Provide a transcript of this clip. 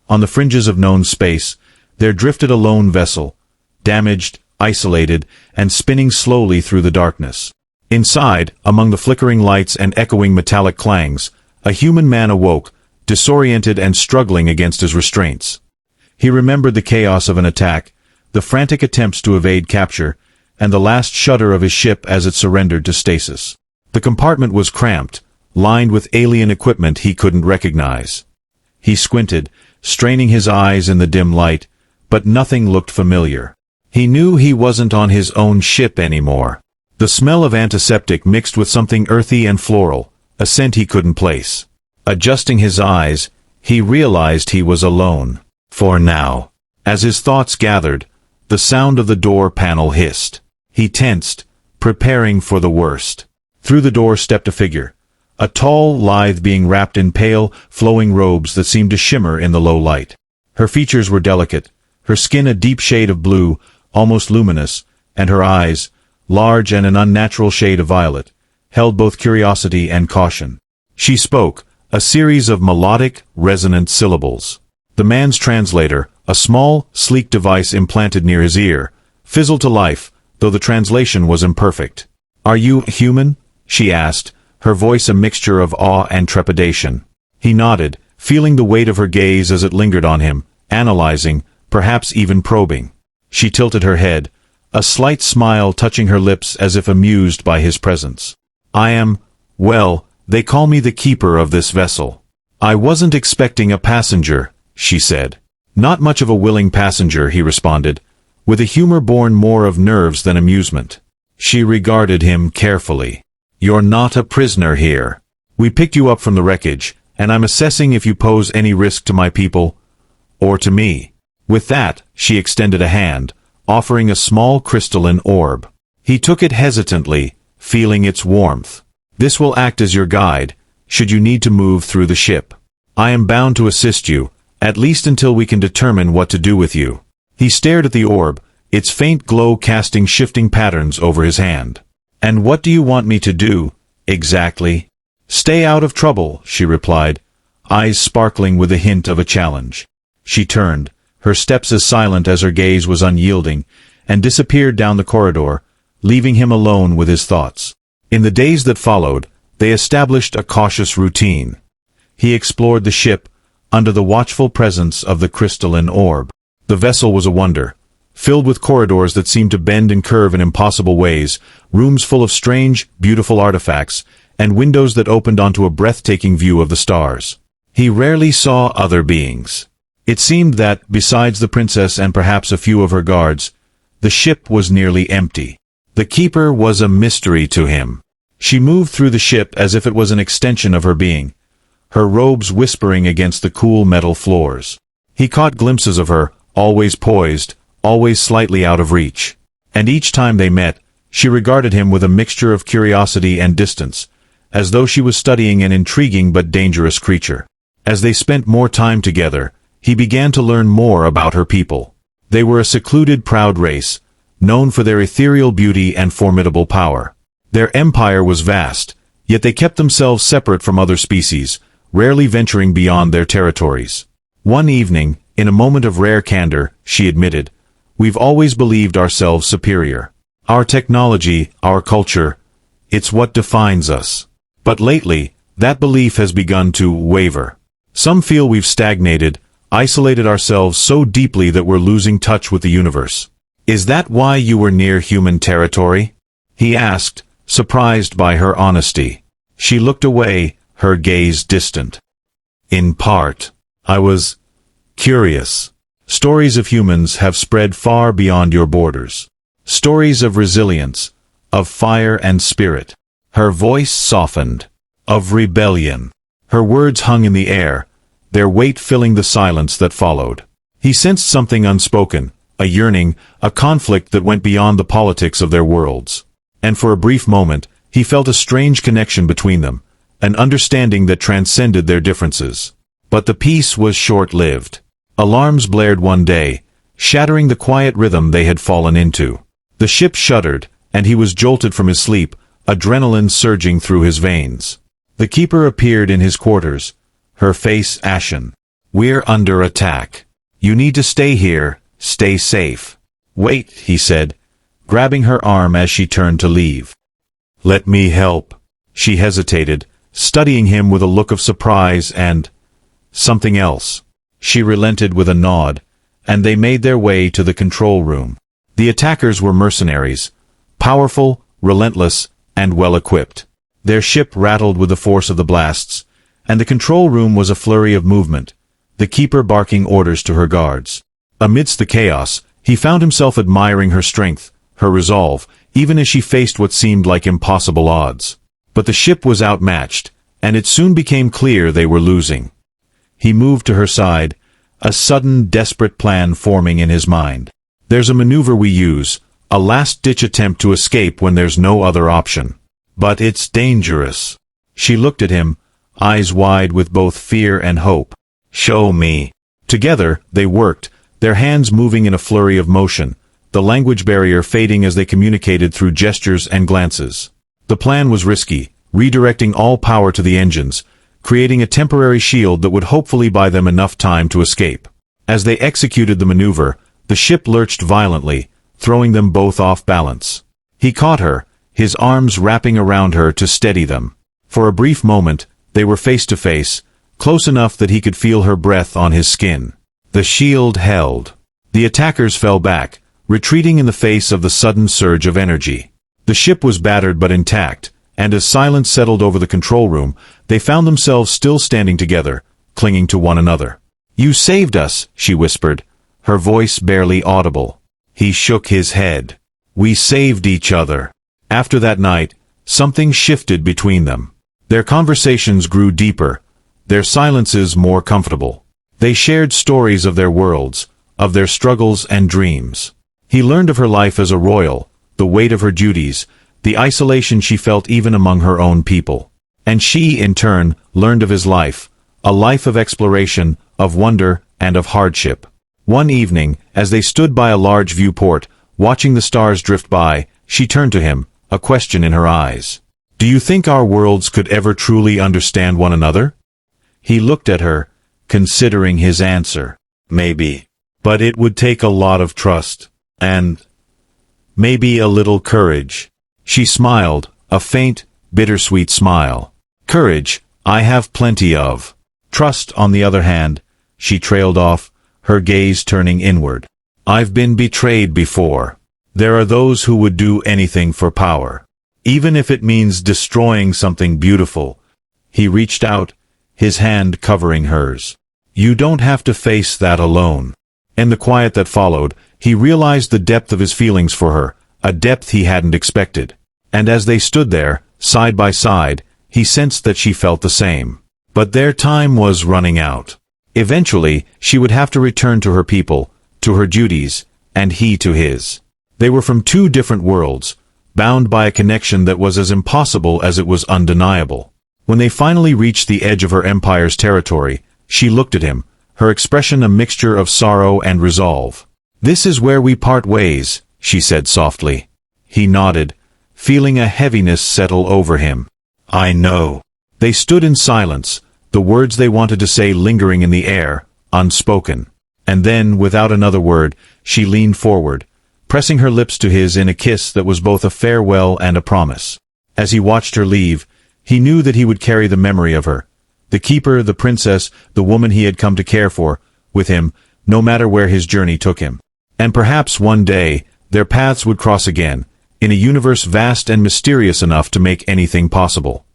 on the fringes of known space, there drifted a lone vessel, damaged, isolated, and spinning slowly through the darkness. Inside, among the flickering lights and echoing metallic clangs, a human man awoke, disoriented and struggling against his restraints. He remembered the chaos of an attack, the frantic attempts to evade capture, and the last shudder of his ship as it surrendered to stasis. The compartment was cramped, lined with alien equipment he couldn't recognize. He squinted, straining his eyes in the dim light, but nothing looked familiar. He knew he wasn't on his own ship anymore. The smell of antiseptic mixed with something earthy and floral, a scent he couldn't place. Adjusting his eyes, he realized he was alone. For now. As his thoughts gathered, the sound of the door panel hissed. He tensed, preparing for the worst. Through the door stepped a figure, a tall, lithe being wrapped in pale, flowing robes that seemed to shimmer in the low light. Her features were delicate, her skin a deep shade of blue, almost luminous, and her eyes, large and an unnatural shade of violet, held both curiosity and caution. She spoke, a series of melodic, resonant syllables. The man's translator, a small, sleek device implanted near his ear, fizzled to life, though the translation was imperfect. "Are you human?" she asked, her voice a mixture of awe and trepidation. He nodded, feeling the weight of her gaze as it lingered on him, analyzing, perhaps even probing. She tilted her head, a slight smile touching her lips as if amused by his presence. "I am, well, they call me the keeper of this vessel. I wasn't expecting a passenger," she said. "Not much of a willing passenger," he responded, with a humor born more of nerves than amusement. She regarded him carefully. "You're not a prisoner here. We picked you up from the wreckage, and I'm assessing if you pose any risk to my people, or to me." With that, she extended a hand, offering a small crystalline orb. He took it hesitantly, feeling its warmth. "This will act as your guide, should you need to move through the ship. I am bound to assist you, at least until we can determine what to do with you." He stared at the orb, its faint glow casting shifting patterns over his hand. "And what do you want me to do, exactly?" "Stay out of trouble," she replied, eyes sparkling with a hint of a challenge. She turned, her steps as silent as her gaze was unyielding, and disappeared down the corridor, leaving him alone with his thoughts. In the days that followed, they established a cautious routine. He explored the ship, under the watchful presence of the crystalline orb. The vessel was a wonder, filled with corridors that seemed to bend and curve in impossible ways, rooms full of strange, beautiful artifacts, and windows that opened onto a breathtaking view of the stars. He rarely saw other beings. It seemed that, besides the princess and perhaps a few of her guards, the ship was nearly empty. The keeper was a mystery to him. She moved through the ship as if it was an extension of her being, her robes whispering against the cool metal floors. He caught glimpses of her, always poised, always slightly out of reach. And each time they met, she regarded him with a mixture of curiosity and distance, as though she was studying an intriguing but dangerous creature. As they spent more time together, he began to learn more about her people. They were a secluded, proud race, known for their ethereal beauty and formidable power. Their empire was vast, yet they kept themselves separate from other species, rarely venturing beyond their territories. One evening, in a moment of rare candor, she admitted, "We've always believed ourselves superior. Our technology, our culture, it's what defines us. But lately, that belief has begun to waver. Some feel we've stagnated, isolated ourselves so deeply that we're losing touch with the universe." "Is that why you were near human territory?" he asked, surprised by her honesty. She looked away, her gaze distant. "In part. I was curious. Stories of humans have spread far beyond your borders. Stories of resilience, of fire and spirit." Her voice softened. "Of rebellion." Her words hung in the air, their weight filling the silence that followed. He sensed something unspoken, a yearning, a conflict that went beyond the politics of their worlds. And for a brief moment, he felt a strange connection between them, an understanding that transcended their differences. But the peace was short-lived. Alarms blared one day, shattering the quiet rhythm they had fallen into. The ship shuddered, and he was jolted from his sleep, adrenaline surging through his veins. The keeper appeared in his quarters, her face ashen. "We're under attack. You need to stay here, stay safe." "Wait," he said, grabbing her arm as she turned to leave. "Let me help." She hesitated, studying him with a look of surprise and something else. She relented with a nod, and they made their way to the control room. The attackers were mercenaries, powerful, relentless, and well-equipped. Their ship rattled with the force of the blasts, and the control room was a flurry of movement, the keeper barking orders to her guards. Amidst the chaos, he found himself admiring her strength, her resolve, even as she faced what seemed like impossible odds. But the ship was outmatched, and it soon became clear they were losing. He moved to her side, a sudden, desperate plan forming in his mind. "There's a maneuver we use, a last-ditch attempt to escape when there's no other option. But it's dangerous." She looked at him, eyes wide with both fear and hope. "Show me." Together, they worked, their hands moving in a flurry of motion, the language barrier fading as they communicated through gestures and glances. The plan was risky, redirecting all power to the engines, creating a temporary shield that would hopefully buy them enough time to escape. As they executed the maneuver, the ship lurched violently, throwing them both off balance. He caught her, his arms wrapping around her to steady them. For a brief moment, they were face to face, close enough that he could feel her breath on his skin. The shield held. The attackers fell back, retreating in the face of the sudden surge of energy. The ship was battered but intact, and as silence settled over the control room, they found themselves still standing together, clinging to one another. "You saved us," she whispered, her voice barely audible. He shook his head. "We saved each other." After that night, something shifted between them. Their conversations grew deeper, their silences more comfortable. They shared stories of their worlds, of their struggles and dreams. He learned of her life as a royal, the weight of her duties, the isolation she felt even among her own people. And she, in turn, learned of his life, a life of exploration, of wonder, and of hardship. One evening, as they stood by a large viewport, watching the stars drift by, she turned to him, a question in her eyes. "Do you think our worlds could ever truly understand one another?" He looked at her, considering his answer. "Maybe. But it would take a lot of trust. And maybe a little courage." She smiled, a faint, bittersweet smile. "Courage, I have plenty of. Trust, on the other hand," she trailed off, her gaze turning inward. "I've been betrayed before. There are those who would do anything for power, even if it means destroying something beautiful." He reached out, his hand covering hers. "You don't have to face that alone." In the quiet that followed, he realized the depth of his feelings for her, a depth he hadn't expected. And as they stood there, side by side, he sensed that she felt the same. But their time was running out. Eventually, she would have to return to her people, to her duties, and he to his. They were from two different worlds, bound by a connection that was as impossible as it was undeniable. When they finally reached the edge of her empire's territory, she looked at him, her expression a mixture of sorrow and resolve. "This is where we part ways," she said softly. He nodded, feeling a heaviness settle over him. "I know." They stood in silence, the words they wanted to say lingering in the air, unspoken. And then, without another word, she leaned forward, pressing her lips to his in a kiss that was both a farewell and a promise. As he watched her leave, he knew that he would carry the memory of her, the keeper, the princess, the woman he had come to care for, with him, no matter where his journey took him. And perhaps one day, their paths would cross again, in a universe vast and mysterious enough to make anything possible.